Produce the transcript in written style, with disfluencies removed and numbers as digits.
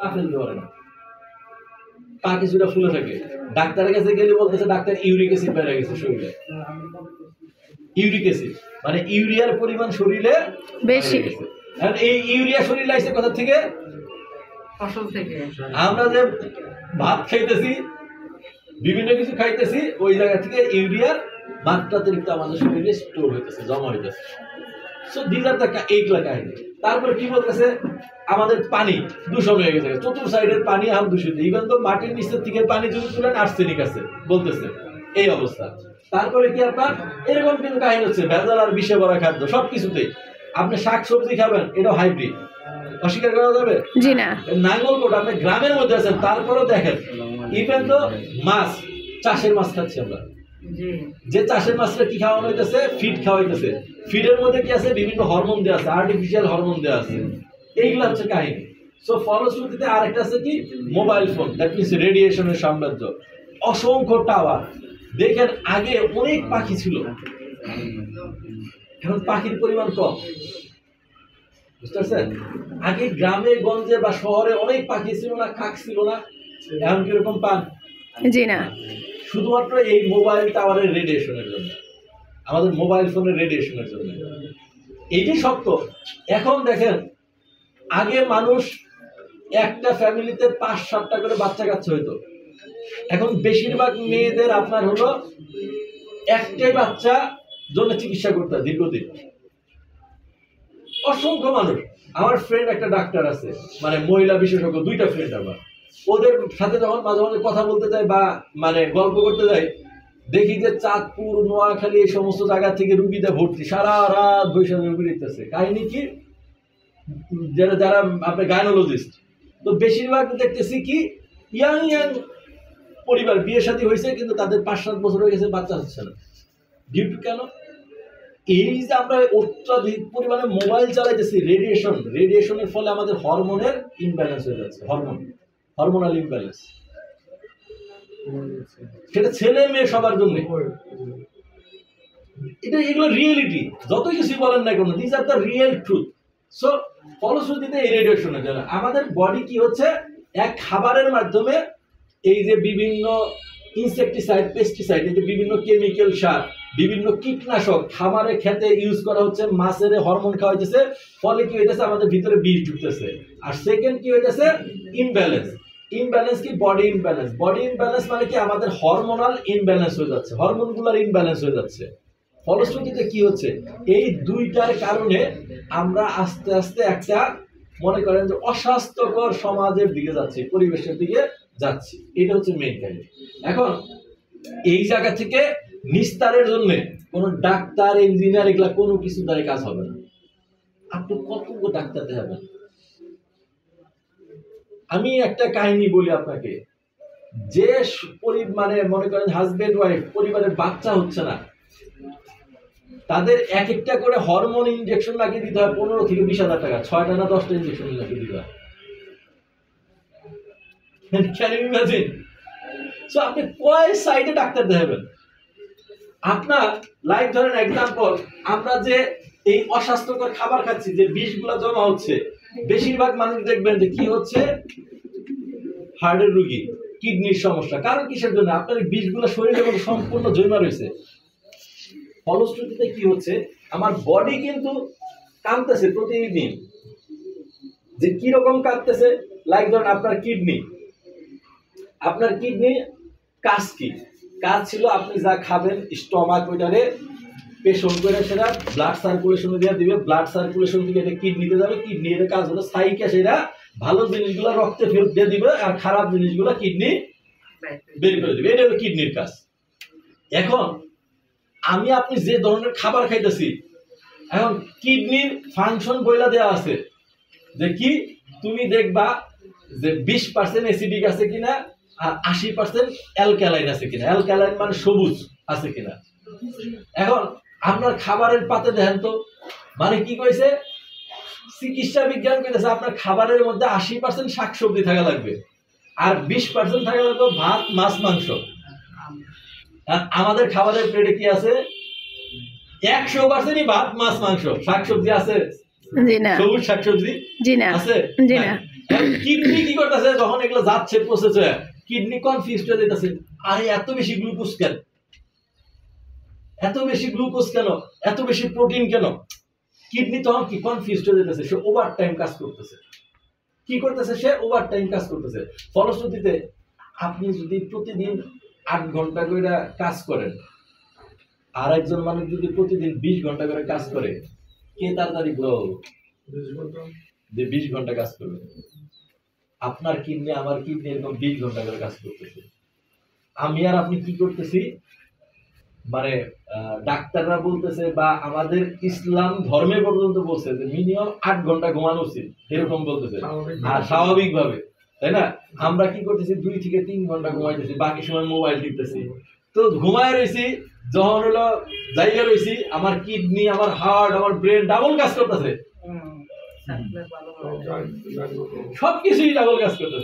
পা ফেলতে পারে না, পা কিছুটা ফুলে থাকে। ডাক্তারের কাছে গেলে বলতেছে ডাক্তার ইউরিক অ্যাসিড বেড়ে গেছে শরীরে। ইউরিক অ্যাসিড মানে ইউরিয়ার পরিমাণ শরীরে বেশি। আর এই ইউরিয়া শরীরে আসছে কোথা থেকে? ফসল থেকে। আমরা যে ভাত খাইতেছি, বিভিন্ন কিছু খাইতেছি, ওই জায়গা থেকে ইউরিয়ার মাত্রা অতিরিক্ত আমাদের শরীরে স্টোর হইতেছে, জমা হইতেছে। সো দিস আর দ্য এইগুলা কাহিনী। তারপরে কি বলতেছে? আমাদের পানি দূষণ হয়ে গেছে, চতুর্থ সাইডের পানি আম দূষিত। ইভেন তো মাটির নিচের থেকে পানি যদি তুলেন আর্সেনিক আছে বলতেছে, এই অবস্থা। তারপরে কি আপনার এরকম কিন্তু কাহিনী হচ্ছে ভেজাল আর বিষে ভরা খাদ্য সবকিছুতেই। আপনি শাক সবজি খাবেন, এটা হাইব্রিড, অস্বীকার করা যাবে? জি না। নাঙ্গলকোট আপনি গ্রামের মধ্যে আছেন, তারপরেও দেখেন ইভেন তো মাছ, চাষের মাছ খাচ্ছি আমরা, যে চাষের মাছটা কি খাওয়ানো হইতেছে? ফিড খাওয়া হইতেছে। ফিডের মধ্যে কি আছে? বিভিন্ন হরমোন দেওয়া আছে, আর্টিফিশিয়াল হরমোন দেওয়া আছে। এইগুলো হচ্ছে কাহিনী। সো ফলশ্রুতিতে আরেকটা আছে কি? মোবাইল ফোন, দ্যাট মিনস রেডিয়েশনের সাম্রাজ্য। অসংখ্য টাওয়ার। দেখেন আগে অনেক পাখি ছিল, এখন পাখির পরিমাণ কম, বুঝতে পারছেন? আগে গ্রামে গঞ্জে বা শহরে অনেক পাখি ছিল না, কাক ছিল না, এখন কিরকম পান? জি না। শুধুমাত্র এই মোবাইল টাওয়ারের রেডিয়েশনের জন্য, আমাদের মোবাইল ফোনের রেডিয়েশনের জন্য। এইটি সত্য। এখন দেখেন আগে মানুষ একটা ফ্যামিলিতে ৫-৭টা করে বাচ্চা কাচ্চা হইতো, এখন বেশিরভাগ মেয়েদের আপনার হলো একটাই বাচ্চা জন্য চিকিৎসা করতে হয় দীর্ঘদিন। অসংখ্য মানুষ। আমার ফ্রেন্ড একটা ডাক্তার আছে, মানে মহিলা বিশেষজ্ঞ, 2টা ফ্রেন্ড আমার। ওদের সাথে যখন মাঝে মাঝে কথা বলতে যাই বা মানে গল্প করতে যাই, দেখি যে চাঁদপুর, নোয়াখালী এই সমস্ত জায়গা থেকে রুগীতে ভর্তি, সারা রাত বৈশাখ রুগী দেখতেছে। কাহিনী কি? যারা আপনার গাইনোলজিস্ট, তো বেশিরভাগ দেখতেছি কি ইয়াং ইয়াং পরিবার, বিয়ে শাদী হয়েছে কিন্তু তাদের 5-7 বছর হয়ে গেছে, বাচ্চা হচ্ছে না। ডিউ টু কেন? এই যে আমরা অত্যাধিক পরিমাণে মোবাইল চালাইতেছি, রেডিয়েশনের ফলে আমাদের হরমোনের ইমব্যালেন্স হয়ে যাচ্ছে। হরমোনাল ইমব্যালেন্স, সেটা ছেলে মেয়ে সবার জন্য। এগুলো রিয়েলিটি, যত কিছু বলেন না কেন, this are the real truth. So ফলশ্রুতিতে এই রেডিয়েশনের জন্য আমাদের বডি কি হচ্ছে? এক খাবারের মাধ্যমে এই যে বিভিন্ন ইনসেকটিসাইড, পেস্টিসাইড, এই যে বিভিন্ন কেমিক্যাল সার, বিভিন্ন কীটনাশক খামারে খেতে ইউজ করা হচ্ছে, মাছের হরমোন খাওয়া হইতেছে, ফলে কি হইতেছে? আমাদের ভিতরে বিষ ঢুকতেছে। আর সেকেন্ড কি হইতেছে? ইমব্যালেন্স। ইমব্যালেন্স কি? Body imbalance. বডি ইমব্যালেন্স মানে কি? আমাদের হরমোনাল ইমব্যালেন্স হয়ে যাচ্ছে, হরমোনগুলোর ইমব্যালেন্স হয়ে যাচ্ছে। ফলশ্রুতিতে কি হচ্ছে? এই দুইটার কারণে আমরা আস্তে আস্তে একটা মনে করেন যে অস্বাস্থ্যকর সমাজের দিকে যাচ্ছি, পরিবেশের দিকে যাচ্ছি। এটা হচ্ছে মেইন কাহিনী। এখন এই জায়গা থেকে নিস্তারের জন্য কোনো ডাক্তার, ইঞ্জিনিয়ার এগুলা কোনো কিছু দ্বারা কাজ হবে না। আপনি কতগুলো ডাক্তার দেখাবেন? আমি একটা কাহিনী বলি আপনাকে, যে মানে মনে করেন হাজবেন্ড ওয়াইফ, পরিবারের বাচ্চা হচ্ছে না, তাদের এক একটা করে হরমোন ইনজেকশন লাগিয়ে দিতে হয় 15 থেকে 20,000 টাকা, 6টা না 10টা ইনজেকশন লাগিয়ে দিতে হয়। Can you imagine? সো আপনি কয় সাইডে ডাক্তার দেখাবেন? আপনার লাইক ধরেন এক্সাম্পল, আমরা যে এই অস্বাস্থ্যকর খাবার খাচ্ছি, যে বিষগুলো জমা হচ্ছে, বেশিরভাগ মানুষ দেখবেন যে কি হচ্ছে? হার্টের রোগী, কিডনির সমস্যা। কারণ কিসের জন্য? আপনার বিষগুলো শরীরের মধ্যে সম্পূর্ণ জমা রয়েছে। ফলশ্রুতিতে কি হচ্ছে? আমার বডি কিন্তু কাঁদতেছে প্রতিদিন। যে কিরকম কাঁদতেছে? লাইক ধরেন আপনার কিডনি কাজ কি? কাজ ছিল আপনি যা খাবেন, স্টমাক ওইটারে পেশন করে সেটা ব্লাড সার্কুলেশনে দিয়ে দিবে, ব্লাড সার্কুলেশন থেকে এটা কিডনিতে যাবে, কিডনির কাজ হলো সাইকে সেটা ভালো জিনিসগুলো রক্তে ফেরত দিয়ে দিবে, আর খারাপ জিনিসগুলো কিডনি বের করে দিবে। এটা হলো কিডনির কাজ। এখন আপনি যে ধরনের খাবার খাইতেছি, এখন কিডনির ফাংশন বইলা দেওয়া আছে যে কি? তুমি দেখবা যে 20% অ্যাসিডিক আছে কিনা, আর 80% অ্যালকালাইন আছে কিনা। অ্যালকালাইন মানে সবুজ আছে কিনা। এখন আপনার খাবারের পাতে দেখেন তো, মানে কি কইছে? চিকিৎসা বিজ্ঞান কইতেছে আপনার খাবারের মধ্যে 80% শাকসবজি থাকা লাগবে, আর 20% থাকা লাগবে ভাত, মাছ, মাংস। আমাদের খাবারের প্লেটে কি আছে? 100%ই ভাত, মাছ, মাংস। শাকসবজি আছে? জি না। সবুজ শাকসবজি? জি না। আছে? জি না। কিডনি কি করতেছে যখন এগুলো যাচ্ছে প্রসেসে, কিডনি কনফিউজ হয়ে যেতেছে, আরে এত বেশি গ্লুকোজ কেন, এত বেশি গ্লুকোজ কেন, এত বেশি প্রোটিন কেন? কিডনি তখন কি কনফিউজ হয়ে যেতেছে, সে ওভার টাইম কাজ করতেছে। কি করতেছে? সে ওভার টাইম কাজ করতেছে। ফলশ্রুতিতে আপনি যদি প্রতিদিন 8 ঘন্টা করে কাজ করেন, আর একজন মানুষ যদি প্রতিদিন 20 ঘন্টা করে কাজ করে, কে তাড়াতাড়ি গ্রো হবে? যে 20 ঘন্টা কাজ করবে। আপনার কিডনি আমার কিডনি এরকম 20 ঘন্টা করে কাজ করতেছে। আমি আর আপনি কি করতেছি? মানে ডাক্তাররা বলতেছে বা আমাদের ইসলাম ধর্মে পর্যন্ত বলছে যে মিনিমাম 8 ঘন্টা ঘুমানো উচিত, এরকম বলতেছে। আর স্বাভাবিকভাবে, তাই না? আমরা কি করতেছি? 2 থেকে 3 ঘন্টা ঘুমাইতেছি, বাকি সময় মোবাইল টিপতেছি। তো ঘুমায় রয়েছি, যখন হলো জায়গা রয়েছি, আমার কিডনি, আমার হার্ট, আমার ব্রেন ডাবল কাজ করতেছে, সবকিছুই ডাবল কাজ করতেছে।